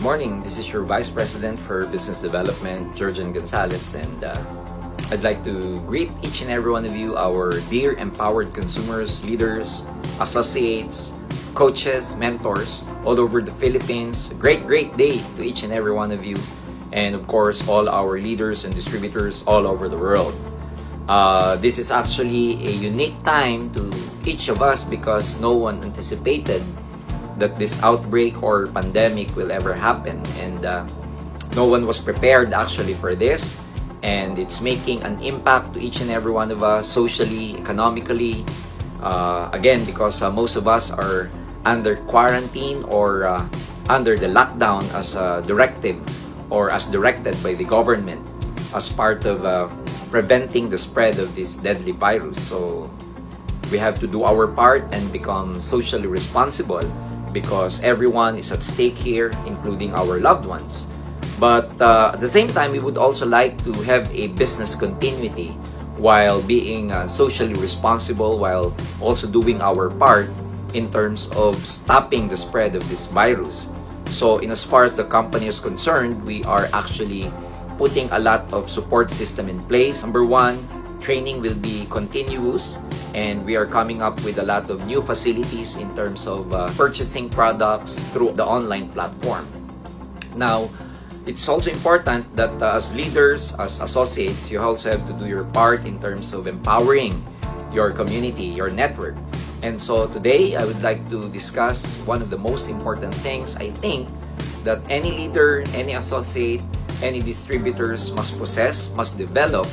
morning. This is your Vice President for Business Development, Jurgen Gonzales, and I'd like to greet each and every one of you, our dear empowered consumers, leaders, associates, coaches, mentors all over the Philippines. A great day to each and every one of you, and of course, all our leaders and distributors all over the world. This is actually a unique time to each of us because no one anticipated that this outbreak or pandemic will ever happen, and no one was prepared actually for this, and it's making an impact to each and every one of us socially, economically, again because most of us are under quarantine or under the lockdown as a directive or as directed by the government as part of preventing the spread of this deadly virus. So we have to do our part and become socially responsible because everyone is at stake here, including our loved ones. But at the same time, we would also like to have a business continuity while being socially responsible, while also doing our part in terms of stopping the spread of this virus. So in as far as the company is concerned, we are actually putting a lot of support system in place. Number one, training will be continuous, and we are coming up with a lot of new facilities in terms of purchasing products through the online platform. Now, it's also important that as leaders, as associates, you also have to do your part in terms of empowering your community, your network. And so today, I would like to discuss one of the most important things I think that any leader, any associate, any distributors must possess, must develop,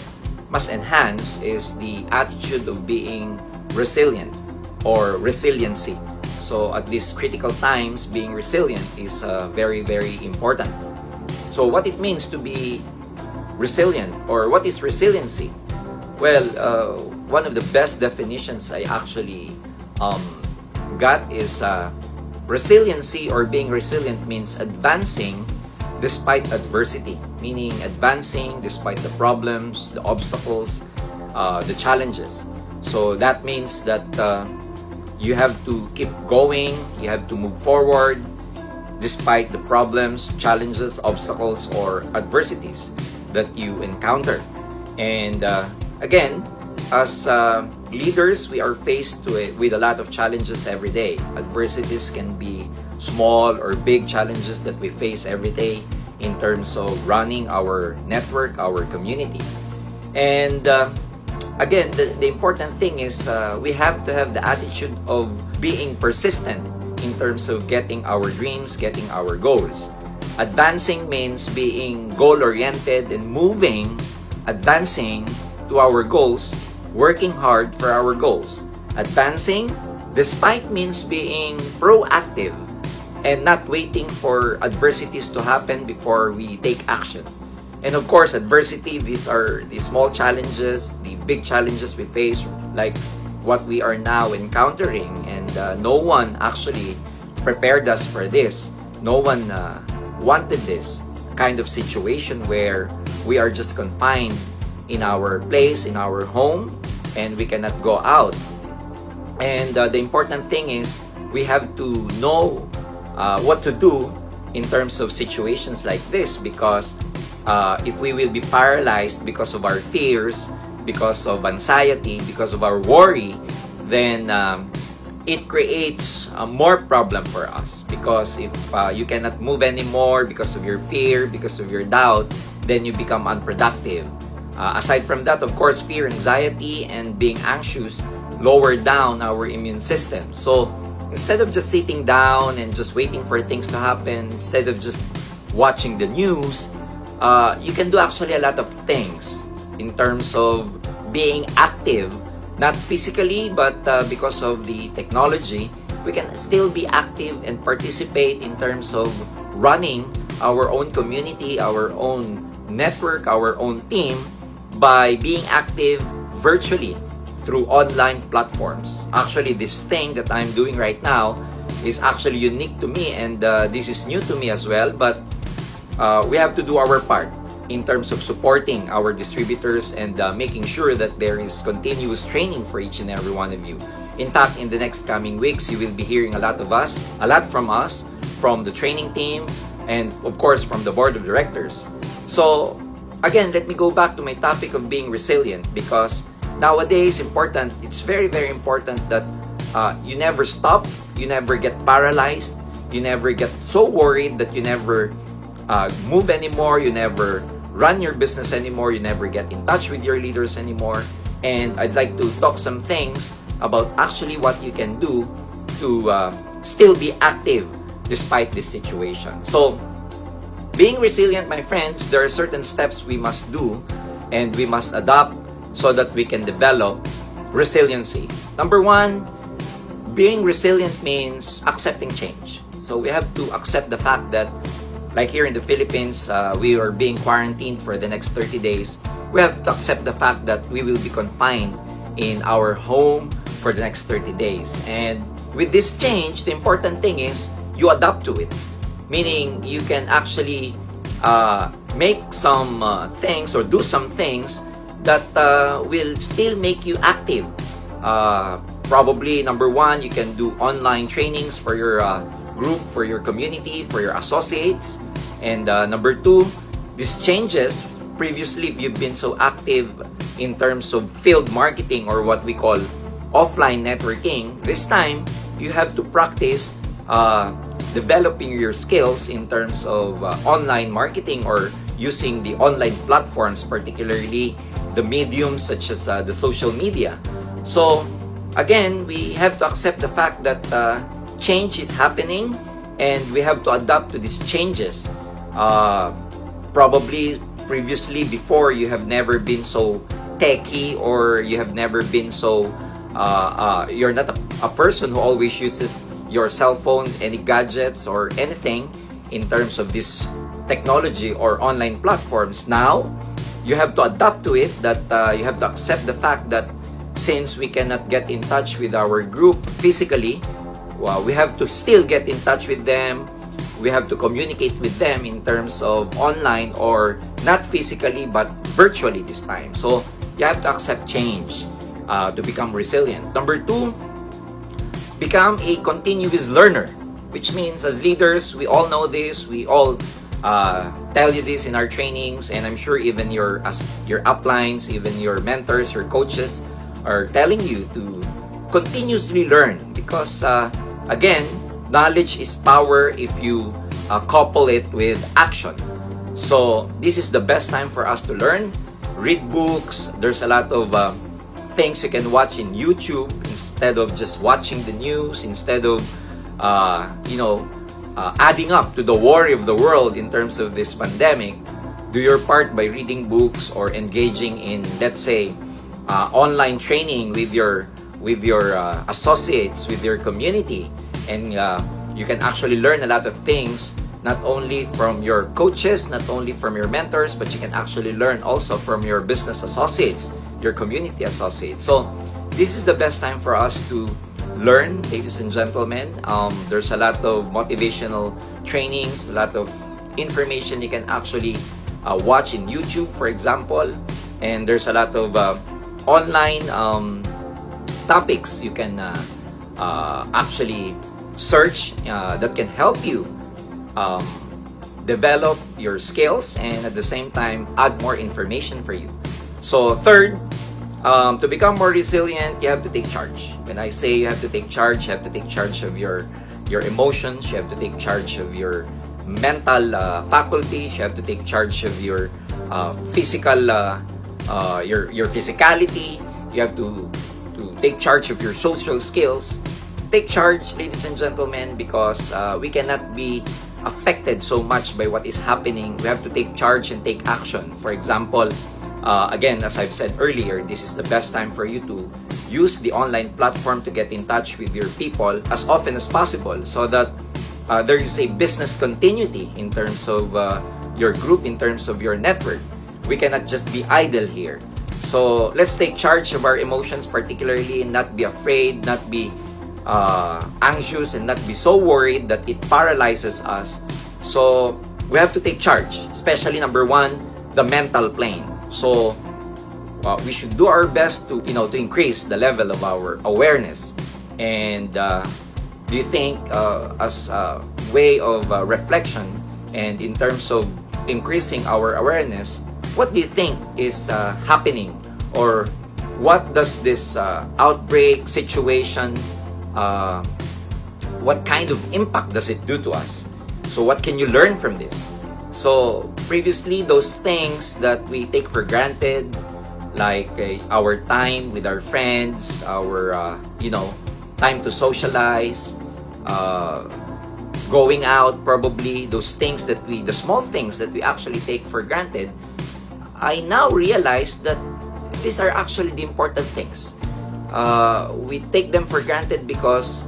must enhance is the attitude of being resilient or resiliency. So at these critical times, being resilient is very important. So what it means to be resilient, or what is resiliency? Well, one of the best definitions I actually got is resiliency or being resilient means advancing despite adversity, meaning advancing despite the problems, the obstacles, the challenges. So that means that you have to keep going, you have to move forward despite the problems, challenges, obstacles, or adversities that you encounter. And again, as leaders, we are faced with a lot of challenges every day. Adversities can be small or big challenges that we face every day in terms of running our network, our community. And again, the important thing is we have to have the attitude of being persistent in terms of getting our dreams, getting our goals. Advancing means being goal-oriented and moving, advancing to our goals, working hard for our goals. Advancing despite means being proactive and not waiting for adversities to happen before we take action. And of course, adversity, these are the small challenges, the big challenges we face, like what we are now encountering. And no one actually prepared us for this. No one wanted this kind of situation where we are just confined in our place, in our home, and we cannot go out. And the important thing is we have to know what to do in terms of situations like this, because if we will be paralyzed because of our fears, because of anxiety, because of our worry, then it creates more problem for us. Because if you cannot move anymore because of your fear, because of your doubt, then you become unproductive. Aside from that, of course, fear, anxiety, and being anxious lower down our immune system. So instead of just sitting down and just waiting for things to happen, instead of just watching the news, you can do actually a lot of things in terms of being active, not physically, but because of the technology, we can still be active and participate in terms of running our own community, our own network, our own team by being active virtually through online platforms. Actually, this thing that I'm doing right now is actually unique to me, and this is new to me as well, but we have to do our part in terms of supporting our distributors and making sure that there is continuous training for each and every one of you. In fact, in the next coming weeks, you will be hearing a lot from us, from the training team, and of course from the board of directors. So again, let me go back to my topic of being resilient, because nowadays it's very, very important that you never stop, you never get paralyzed, you never get so worried that you never move anymore, you never run your business anymore, you never get in touch with your leaders anymore. And I'd like to talk some things about actually what you can do to still be active despite this situation. So, being resilient, my friends, there are certain steps we must do and we must adopt so that we can develop resiliency. Number one, being resilient means accepting change. So we have to accept the fact that, like here in the Philippines, we are being quarantined for the next 30 days. We have to accept the fact that we will be confined in our home for the next 30 days. And with this change, the important thing is you adapt to it. Meaning you can actually make some things or do some things that will still make you active. Probably number one, you can do online trainings for your group, for your community, for your associates. And number two, these changes, previously if you've been so active in terms of field marketing or what we call offline networking, this time you have to practice developing your skills in terms of online marketing or using the online platforms, particularly the mediums such as the social media. So again, we have to accept the fact that change is happening and we have to adapt to these changes. Probably previously, before, you have never been so techy, or you have never been so you're not a person who always uses your cell phone, any gadgets or anything in terms of this technology or online platforms. Now you have to adapt to it, that you have to accept the fact that since we cannot get in touch with our group physically, we have to still get in touch with them. We have to communicate with them in terms of online, or not physically but virtually this time. So you have to accept change to become resilient. Number two, become a continuous learner, which means as leaders, we all know this, we all tell you this in our trainings, and I'm sure even your uplines, even your mentors, your coaches are telling you to continuously learn, because again, knowledge is power if you couple it with action. So this is the best time for us to learn. Read books. There's a lot of things you can watch in YouTube instead of just watching the news, instead of adding up to the worry of the world in terms of this pandemic. Do your part by reading books or engaging in, let's say, online training with your associates, with your community, and you can actually learn a lot of things, not only from your coaches, not only from your mentors, but you can actually learn also from your business associates, your community associates. So this is the best time for us to learn, ladies and gentlemen. There's a lot of motivational trainings, a lot of information you can actually watch in YouTube, for example, and there's a lot of online topics you can actually search that can help you develop your skills and at the same time add more information for you. So third, to become more resilient, you have to take charge. When I say you have to take charge, you have to take charge of your emotions, you have to take charge of your mental faculties, you have to take charge of your physical your physicality, you have to take charge of your social skills. Take charge, ladies and gentlemen, because we cannot be affected so much by what is happening. We have to take charge and take action. For example, again, as I've said earlier, this is the best time for you to use the online platform to get in touch with your people as often as possible, so that there is a business continuity in terms of your group, in terms of your network. We cannot just be idle here. So let's take charge of our emotions, particularly, and not be afraid, not be anxious, and not be so worried that it paralyzes us. So we have to take charge, especially number one, the mental plane. So we should do our best to increase the level of our awareness. And do you think, as a way of reflection, And in terms of increasing our awareness, what do you think is happening, or what does this outbreak situation, what kind of impact does it do to us? So what can you learn from this? So previously, those things that we take for granted, like our time with our friends, our time to socialize, going out, probably those things that the small things that we actually take for granted, I now realize that these are actually the important things. We take them for granted because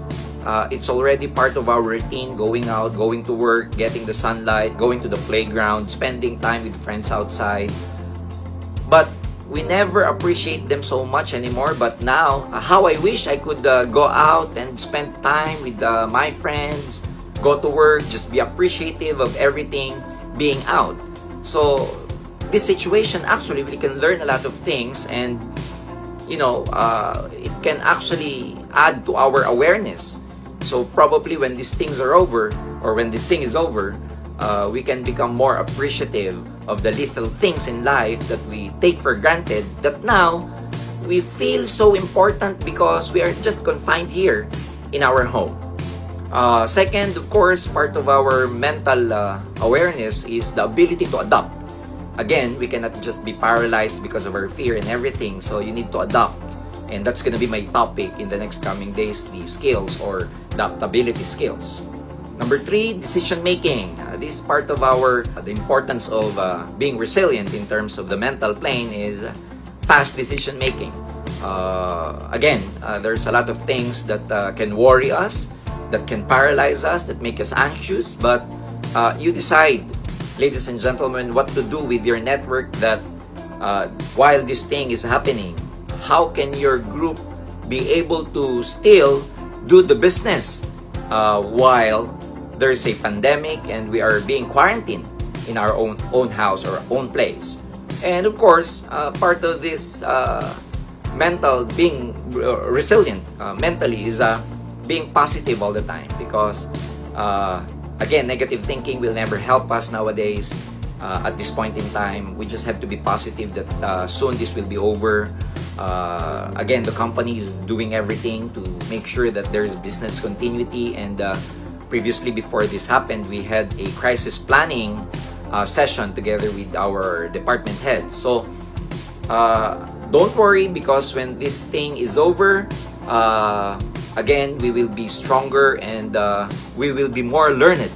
it's already part of our routine, going out, going to work, getting the sunlight, going to the playground, spending time with friends outside. But we never appreciate them so much anymore. But now, how I wish I could go out and spend time with my friends, go to work, just be appreciative of everything being out. So this situation, actually, we can learn a lot of things, and it can actually add to our awareness. So probably when these things are over, or when this thing is over, we can become more appreciative of the little things in life that we take for granted, that now we feel so important because we are just confined here in our home. Second, of course, part of our mental awareness is the ability to adapt. Again, we cannot just be paralyzed because of our fear and everything, so you need to adapt. And that's going to be my topic in the next coming days, the skills or adaptability skills. Number 3, decision making. This is part of the importance of being resilient in terms of the mental plane is fast decision making. Again, there's a lot of things that can worry us, that can paralyze us, that make us anxious, but you decide, ladies and gentlemen, what to do with your network, that while this thing is happening, how can your group be able to still do the business while there's a pandemic and we are being quarantined in our own house or own place? And of course, part of this mental being resilient mentally is being positive all the time, because again, negative thinking will never help us nowadays. At this point in time, we just have to be positive that soon this will be over. Again, the company is doing everything to make sure that there's business continuity, and previously, before this happened, we had a crisis planning session together with our department head. So don't worry, because when this thing is over, again, we will be stronger, and we will be more learned,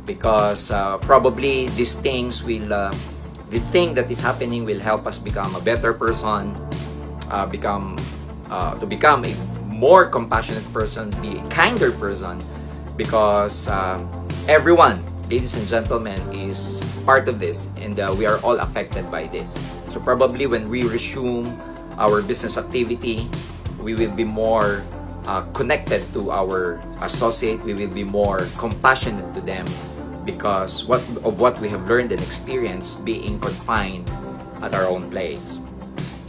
because probably these things will this thing that is happening will help us become a better person, become a more compassionate person, be a kinder person, because everyone, ladies and gentlemen, is part of this, and we are all affected by this. So probably when we resume our business activity, we will be more connected to our associate, we will be more compassionate to them, because of what we have learned and experienced being confined at our own place.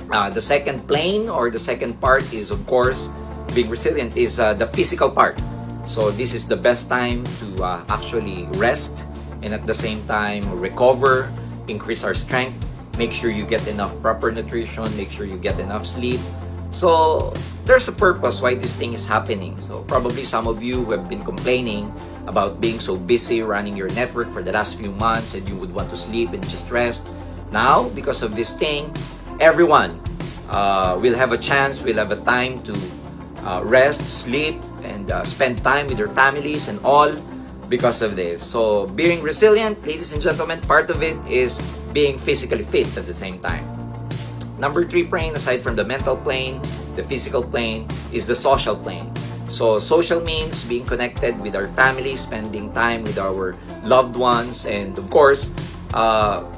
The second plane, or the second part, is of course being resilient, is the physical part. So this is the best time to actually rest, and at the same time recover, increase our strength, make sure you get enough proper nutrition, make sure you get enough sleep. So there's a purpose why this thing is happening. So probably some of you who have been complaining about being so busy running your network for the last few months, and you would want to sleep and just rest. Now, because of this thing, everyone will have a chance, will have a time to rest, sleep, and spend time with their families and all because of this. So being resilient, ladies and gentlemen, part of it is being physically fit at the same time. Number 3 plane, aside from the mental plane, the physical plane, is the social plane. So social means being connected with our family, spending time with our loved ones, and of course,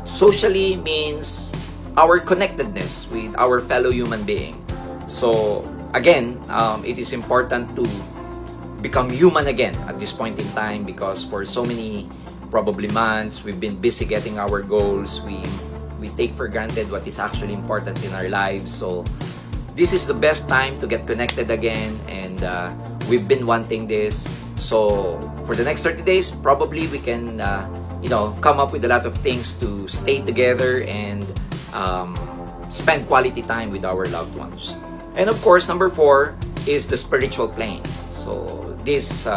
socially means our connectedness with our fellow human being. So again, it is important to become human again at this point in time, because for so many probably months, we've been busy getting our goals. We take for granted what is actually important in our lives. So this is the best time to get connected again, and we've been wanting this. So for the next 30 days, probably we can come up with a lot of things to stay together and spend quality time with our loved ones. And of course, number 4 is the spiritual plane. So this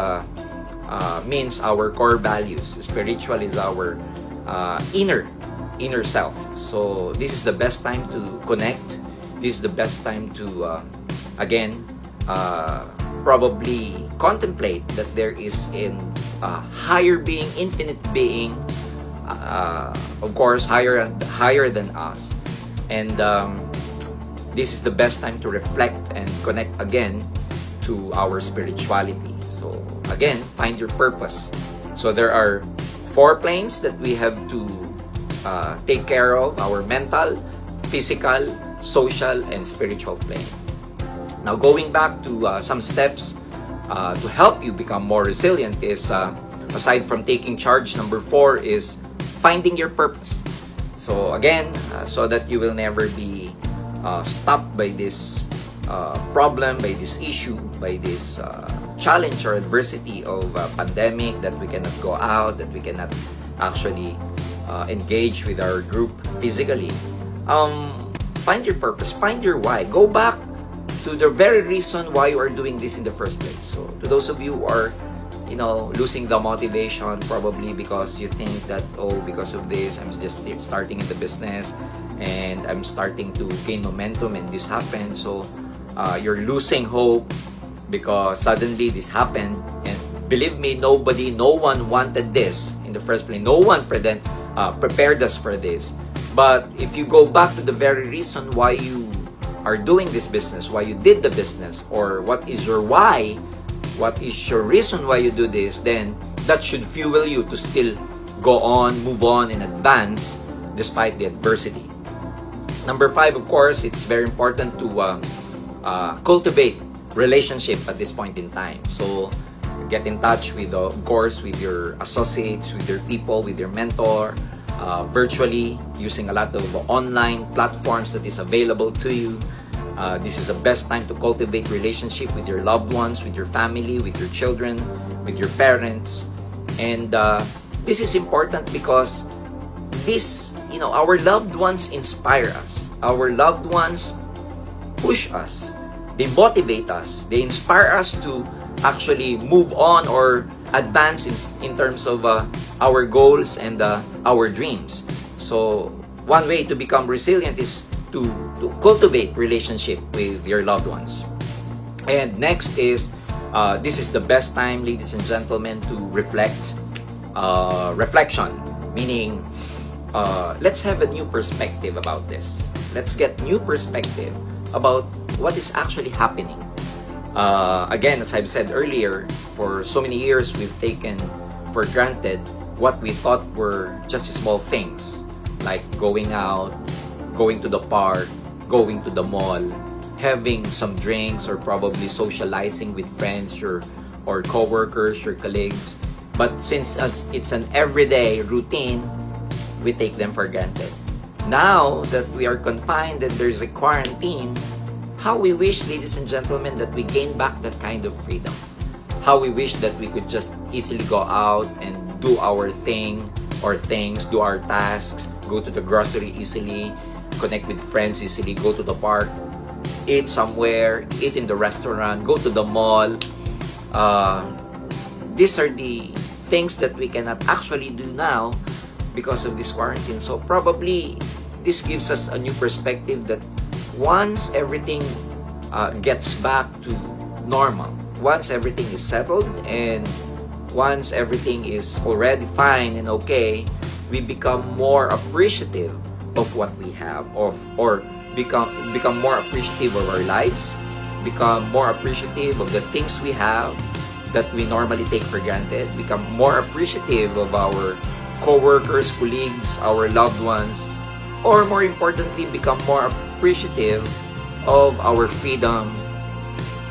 means our core values. Spiritual is our inner self. So this is the best time to connect. This is the best time to again probably contemplate that there is a higher being, infinite being, of course higher than us, and this is the best time to reflect and connect again to our spirituality. So again, find your purpose. So there are 4 planes that we have to take care of: our mental, physical, social, and spiritual plane. Now, going back to some steps to help you become more resilient is, aside from taking charge, number 4 is finding your purpose. So again, so that you will never be stopped by this problem, by this issue, by this challenge or adversity of pandemic, that we cannot go out, that we cannot actually engage with our group physically. Find your purpose, find your why. Go back to the very reason why you are doing this in the first place. So to those of you who are losing the motivation, probably because you think that, because of this, I'm just starting in the business and I'm starting to gain momentum and this happened, so you're losing hope because suddenly this happened. And believe me, no one wanted this in the first place. No one prepared us for this. But if you go back to the very reason why you are doing this business, why you did the business, or what is your why, what is your reason why you do this, then that should fuel you to still go on, move on, and advance despite the adversity. Number 5, of course, it's very important to cultivate relationship at this point in time. So get in touch with, of course, with your associates, with your people, with your mentor, virtually, using a lot of online platforms that is available to you. This is the best time to cultivate relationship with your loved ones, with your family, with your children, with your parents. And this is important because this, our loved ones inspire us. Our loved ones push us. They motivate us. They inspire us to actually move on or advance in terms of our goals and our dreams. So one way to become resilient is to cultivate relationship with your loved ones. And next is, this is the best time, ladies and gentlemen, to reflect. Reflection, meaning let's have a new perspective about this. Let's get new perspective about what is actually happening. Again, as I've said earlier, for so many years we've taken for granted what we thought were just small things, like going out, going to the park, going to the mall, having some drinks, or probably socializing with friends or co-workers, your colleagues. But since it's an everyday routine, we take them for granted. Now that we are confined and there's a quarantine, how we wish, ladies and gentlemen, that we gain back that kind of freedom. How we wish that we could just easily go out and do our thing or things, do our tasks, go to the grocery easily, connect with friends easily, go to the park, eat somewhere, eat in the restaurant, go to the mall. These are the things that we cannot actually do now because of this quarantine. So probably this gives us a new perspective that once everything gets back to normal, once everything is settled, and once everything is already fine and okay, we become more appreciative of what we have, or become more appreciative of our lives, become more appreciative of the things we have that we normally take for granted, become more appreciative of our co-workers, colleagues, our loved ones, or more importantly, become more appreciative of our freedom,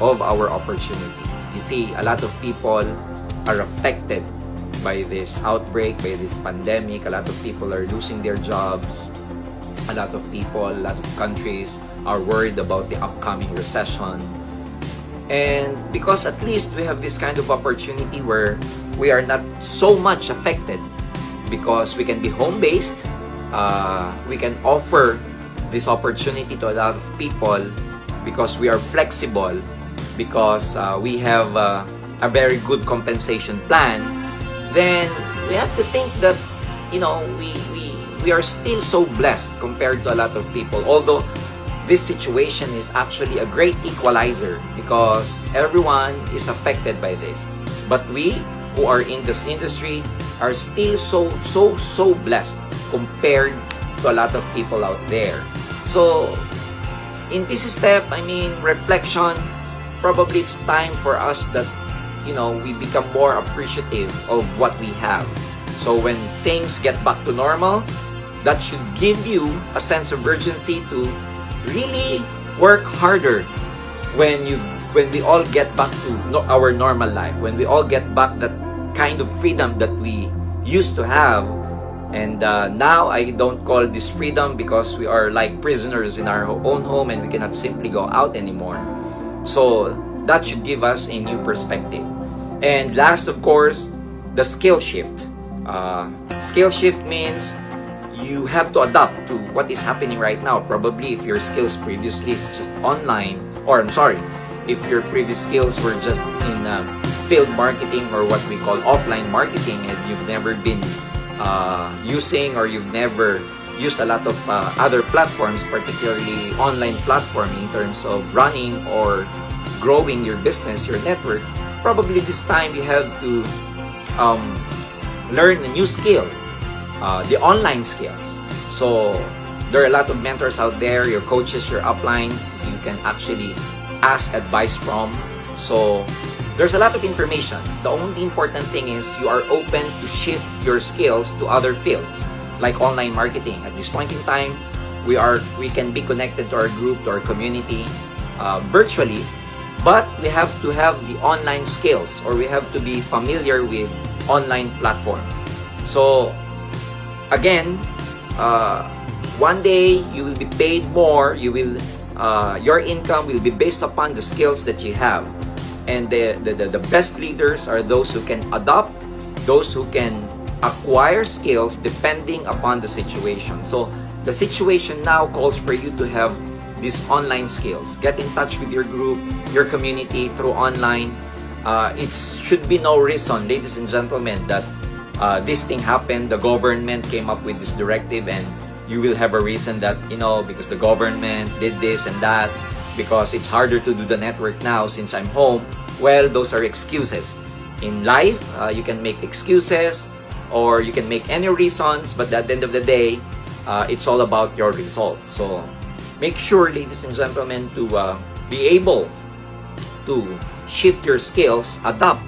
of our opportunity. You see, a lot of people are affected by this outbreak, by this pandemic. A lot of people are losing their jobs. A lot of people, a lot of countries are worried about the upcoming recession. And because at least we have this kind of opportunity where we are not so much affected because we can be home-based. We can offer this opportunity to a lot of people because we are flexible, because we have a very good compensation plan. Then we have to think that, you know, we are still so blessed compared to a lot of people. Although this situation is actually a great equalizer because everyone is affected by this. But we who are in this industry are still so blessed compared to a lot of people out there. So in this step, I mean, reflection, probably it's time for us that, you know, we become more appreciative of what we have. So when things get back to normal, that should give you a sense of urgency to really work harder when we all get back to our normal life, when we all get back that kind of freedom that we used to have. And now I don't call this freedom because we are like prisoners in our own home and we cannot simply go out anymore. So that should give us a new perspective. And last, of course, the skill shift. Skill shift means you have to adapt to what is happening right now. Probably if your skills previously is just online, or I'm sorry, if your previous skills were just in field marketing or what we call offline marketing, and you've never been using, or you've never used a lot of other platforms, particularly online platform in terms of running or growing your business, your network, probably this time you have to learn a new skill, the online skills. So there are a lot of mentors out there, your coaches, your uplines, you can actually ask advice from. So there's a lot of information. The only important thing is you are open to shift your skills to other fields, like online marketing. At this point in time, we can be connected to our group, to our community, virtually, but we have to have the online skills, or we have to be familiar with online platform. So again, one day you will be paid more. Your income will be based upon the skills that you have. And the best leaders are those who can adopt, those who can acquire skills depending upon the situation. So the situation now calls for you to have these online skills. Get in touch with your group, your community through online. It should be no reason, ladies and gentlemen, that this thing happened, the government came up with this directive, and you will have a reason that, you know, because the government did this and that, because it's harder to do the network now since I'm home. Well, those are excuses. In life, you can make excuses or you can make any reasons, but at the end of the day, it's all about your results. So make sure, ladies and gentlemen, to be able to shift your skills, adapt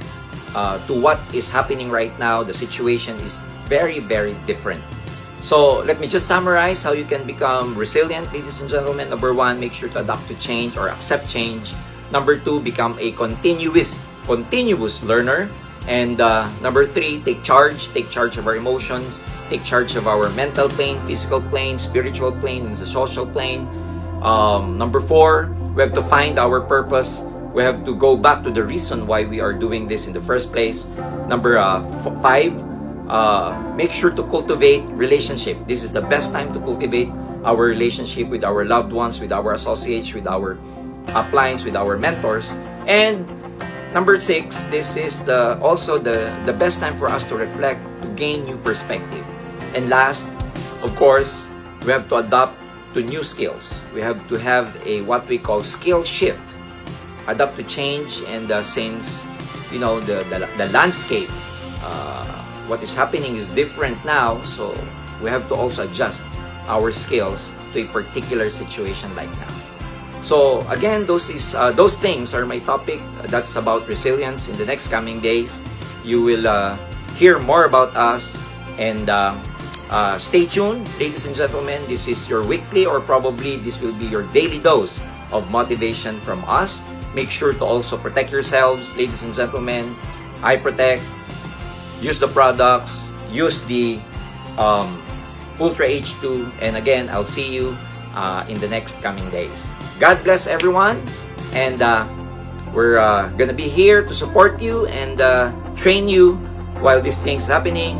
to what is happening right now. The situation is very different. So let me just summarize how you can become resilient, ladies and gentlemen. Number one, make sure to adapt to change or accept change. Number two, become a continuous learner. And number three, take charge of our emotions, take charge of our mental plane, physical plane, spiritual plane, and the social plane. Number four, we have to find our purpose. We have to go back to the reason why we are doing this in the first place. Number five, make sure to cultivate relationship. This is the best time to cultivate our relationship with our loved ones, with our associates, with our uplines, with our mentors. And number six, this is also the best time for us to reflect, to gain new perspective. And last, of course, we have to adapt to new skills. We have to have a what we call skill shift, adapt to change. And since, you know, the landscape, what is happening is different now, so we have to also adjust our skills to a particular situation like now. So again, those things are my topic. That's about resilience. In the next coming days, you will hear more about us, and stay tuned, ladies and gentlemen. This is your weekly, or probably this will be your daily dose of motivation from us. Make sure to also protect yourselves, ladies and gentlemen. I protect. Use the products, use the Ultra H2, and again, I'll see you in the next coming days. God bless everyone, and we're gonna be here to support you and train you while these things happening.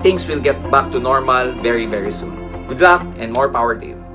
things will get back to normal very, very soon. Good luck and more power to you.